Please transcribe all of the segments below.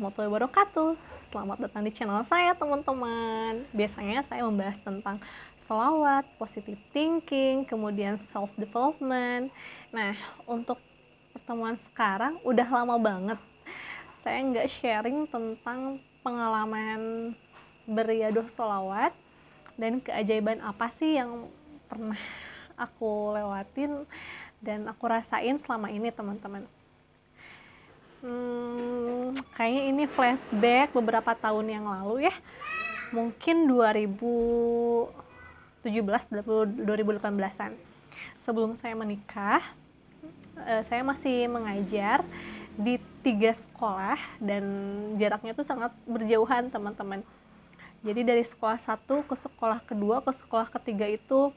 warahmatullahi wabarakatuh. Selamat datang di channel saya, teman-teman. Biasanya saya membahas tentang sholawat, positive thinking, kemudian self development. Nah, untuk pertemuan sekarang udah lama banget saya nggak sharing tentang pengalaman beriadah sholawat dan keajaiban apa sih yang pernah aku lewatin dan aku rasain selama ini, teman-teman. Kayaknya ini flashback beberapa tahun yang lalu ya, mungkin 2017 2018an. Sebelum saya menikah, saya masih mengajar di 3 sekolah dan jaraknya tuh sangat berjauhan, teman-teman. Jadi dari sekolah 1 ke sekolah kedua ke sekolah ketiga itu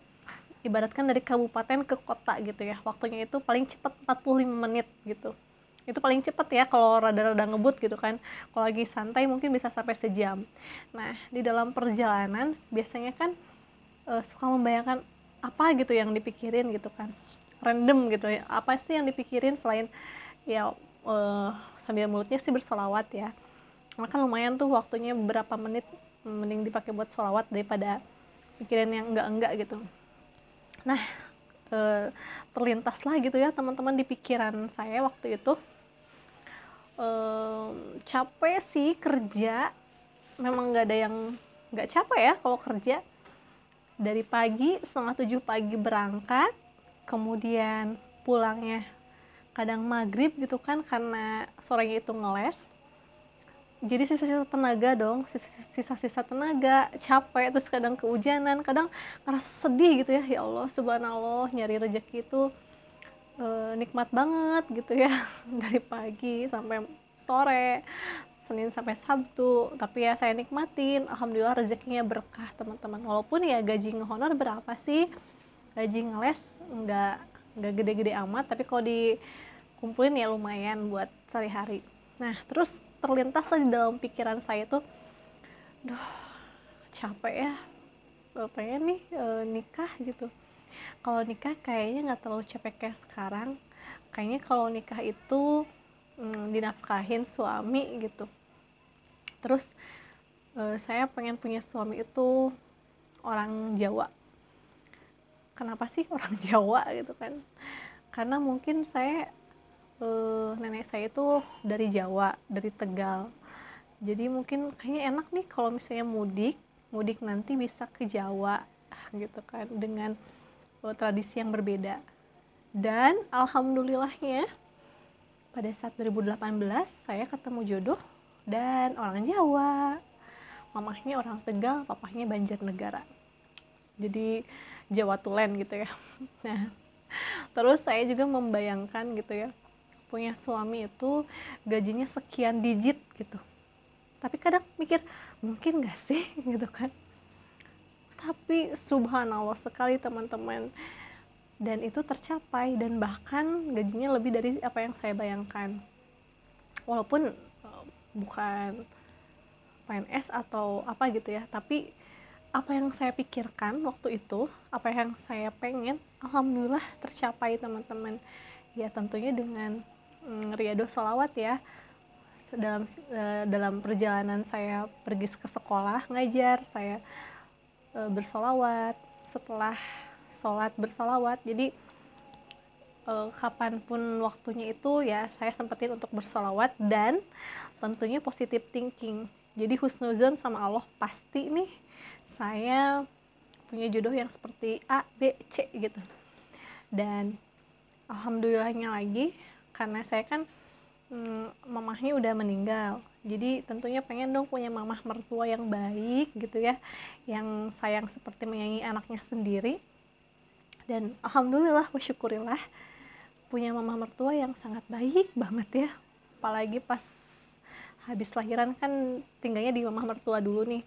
ibaratkan dari kabupaten ke kota gitu ya. Waktunya itu paling cepat 45 menit gitu. Itu paling cepat ya kalau rada-rada ngebut gitu kan. Kalau lagi santai mungkin bisa sampai sejam. Nah, di dalam perjalanan biasanya kan suka membayangkan apa gitu yang dipikirin gitu kan. Random gitu ya. Apa sih yang dipikirin selain ya sambil mulutnya sih bersolawat ya. Karena kan lumayan tuh waktunya beberapa menit, mending dipakai buat sholawat daripada pikirin yang enggak gitu. Nah, terlintaslah gitu ya teman-teman di pikiran saya waktu itu. Capek sih kerja, memang nggak ada yang nggak capek ya kalau kerja. Dari pagi 6:30 pagi berangkat, kemudian pulangnya kadang maghrib gitu kan karena sorenya itu ngeles. Jadi sisa-sisa tenaga dong, sisa-sisa tenaga, capek, terus kadang kehujanan, kadang ngerasa sedih gitu ya. Ya Allah, subhanallah, nyari rezeki itu nikmat banget gitu ya. Dari pagi sampai sore, Senin sampai Sabtu, tapi ya saya nikmatin. Alhamdulillah rezekinya berkah, teman-teman. Walaupun ya gaji ngehonor berapa sih, gaji ngeles nggak gede-gede amat, tapi kalau dikumpulin ya lumayan buat sehari-hari. Nah, terus terlintas di dalam pikiran saya tuh, duh, capek ya, pengen nih nikah gitu. Kalau nikah kayaknya nggak terlalu capek kayak sekarang. Kayaknya kalau nikah itu dinafkahin suami gitu. Terus saya pengen punya suami itu orang Jawa. Kenapa sih orang Jawa gitu kan? Karena mungkin saya nenek saya itu dari Jawa, dari Tegal. Jadi mungkin kayaknya enak nih kalau misalnya mudik nanti bisa ke Jawa gitu kan, dengan tradisi yang berbeda. Dan alhamdulillahnya pada saat 2018 saya ketemu jodoh dan orang Jawa. Mamahnya orang Tegal, papahnya Banjarnegara. Jadi Jawa Tulen gitu ya. Nah, terus saya juga membayangkan gitu ya, punya suami itu gajinya sekian digit gitu. Tapi kadang mikir, mungkin gak sih gitu kan. Tapi subhanallah sekali, teman-teman. Dan itu tercapai, dan bahkan gajinya lebih dari apa yang saya bayangkan. Walaupun bukan PNS atau apa gitu ya, tapi apa yang saya pikirkan waktu itu, apa yang saya pengen, alhamdulillah tercapai, teman-teman. Ya tentunya dengan riyadhah sholawat ya. Dalam perjalanan saya pergi ke sekolah ngajar, saya bersolawat, setelah sholat bersolawat. Jadi kapanpun waktunya itu ya saya sempetin untuk bersolawat, dan tentunya positive thinking. Jadi husnuzon sama Allah, pasti nih saya punya jodoh yang seperti A, B, C gitu. Dan alhamdulillahnya lagi, karena saya kan mamahnya udah meninggal, jadi tentunya pengen dong punya mamah mertua yang baik gitu ya, yang sayang seperti menyayangi anaknya sendiri. Dan alhamdulillah wa syukurillah punya mamah mertua yang sangat baik banget ya. Apalagi pas habis lahiran kan tinggalnya di mamah mertua dulu nih,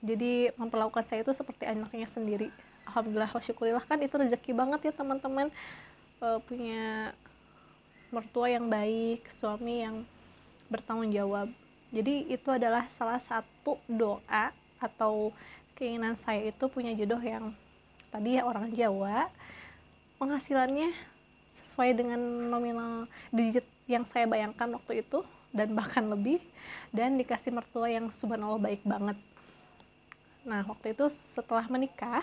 jadi memperlakukan saya itu seperti anaknya sendiri. Alhamdulillah wa syukurillah, kan itu rezeki banget ya teman-teman, punya mertua yang baik, suami yang bertanggung jawab. Jadi itu adalah salah satu doa atau keinginan saya, itu punya jodoh yang tadi ya orang Jawa, penghasilannya sesuai dengan nominal digit yang saya bayangkan waktu itu, dan bahkan lebih, dan dikasih mertua yang subhanallah baik banget. Nah, waktu itu setelah menikah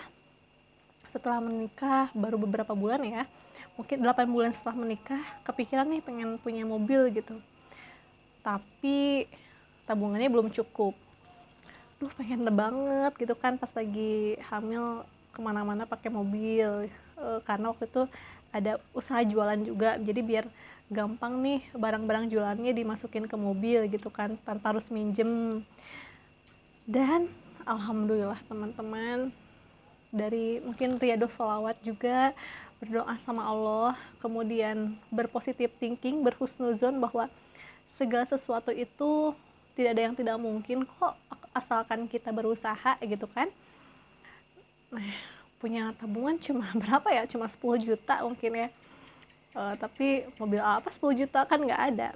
baru beberapa bulan ya, mungkin 8 bulan setelah menikah, kepikiran nih pengen punya mobil gitu, tapi tabungannya belum cukup. Pengen banget gitu kan pas lagi hamil kemana-mana pakai mobil. Karena waktu itu ada usaha jualan juga, jadi biar gampang nih barang-barang jualannya dimasukin ke mobil gitu kan, tanpa harus minjem. Dan alhamdulillah teman-teman, dari mungkin riyadoh sholawat juga, berdoa sama Allah, kemudian berpositif thinking, berhusnuzon bahwa segala sesuatu itu tidak ada yang tidak mungkin kok, asalkan kita berusaha gitu kan. Nah, punya tabungan cuma berapa ya, cuma 10 juta mungkin ya, tapi mobil apa 10 juta kan nggak ada.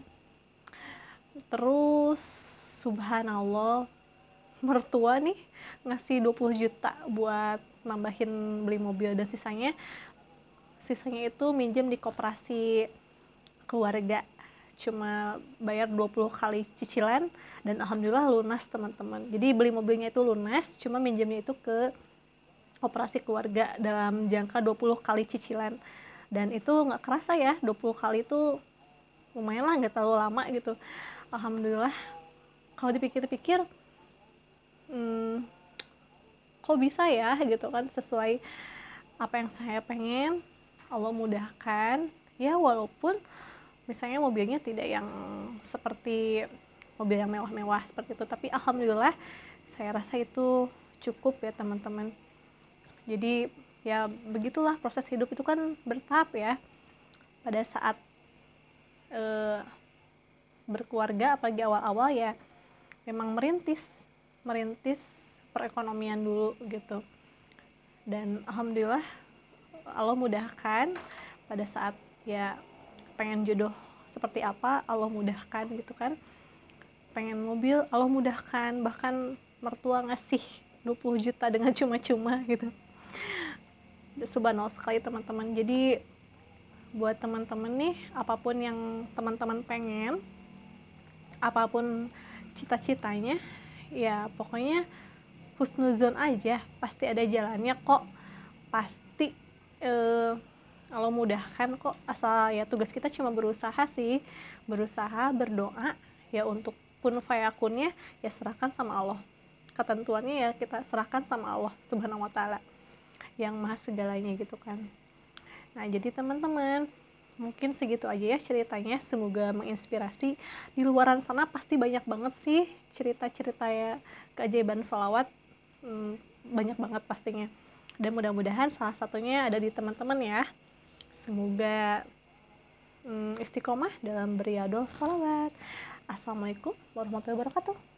Terus subhanallah, mertua nih ngasih 20 juta buat nambahin beli mobil, dan sisanya itu minjem di koperasi keluarga, cuma bayar 20 kali cicilan, dan alhamdulillah lunas teman-teman. Jadi beli mobilnya itu lunas, cuma minjemnya itu ke operasi keluarga dalam jangka 20 kali cicilan. Dan itu nggak kerasa ya, 20 kali itu lumayan lah, nggak terlalu lama gitu. Alhamdulillah, kalau dipikir-pikir kok bisa ya gitu kan, sesuai apa yang saya pengen, Allah mudahkan ya, walaupun misalnya mobilnya tidak yang seperti mobil yang mewah-mewah seperti itu, tapi alhamdulillah saya rasa itu cukup ya teman-teman. Jadi ya begitulah, proses hidup itu kan bertahap ya. Pada saat berkeluarga apalagi awal-awal ya memang merintis perekonomian dulu gitu. Dan alhamdulillah Allah mudahkan pada saat ya pengen jodoh seperti apa, Allah mudahkan gitu kan. Pengen mobil, Allah mudahkan, bahkan mertua ngasih 20 juta dengan cuma-cuma gitu. Subhanallah sekali teman-teman. Jadi buat teman-teman nih, apapun yang teman-teman pengen, apapun cita-citanya, ya pokoknya husnuzon aja, pasti ada jalannya kok, pasti Allah mudahkan kok, asal ya tugas kita cuma berusaha sih, berusaha, berdoa ya, untuk kun fayakunnya ya serahkan sama Allah, ketentuannya ya kita serahkan sama Allah subhanahu wa ta'ala yang maha segalanya gitu kan. Nah jadi teman-teman, mungkin segitu aja ya ceritanya, semoga menginspirasi. Di luaran sana pasti banyak banget sih cerita-cerita ya keajaiban sholawat, banyak banget pastinya, dan mudah-mudahan salah satunya ada di teman-teman ya. Semoga istiqomah dalam beriadoh sholawat. Assalamualaikum warahmatullahi wabarakatuh.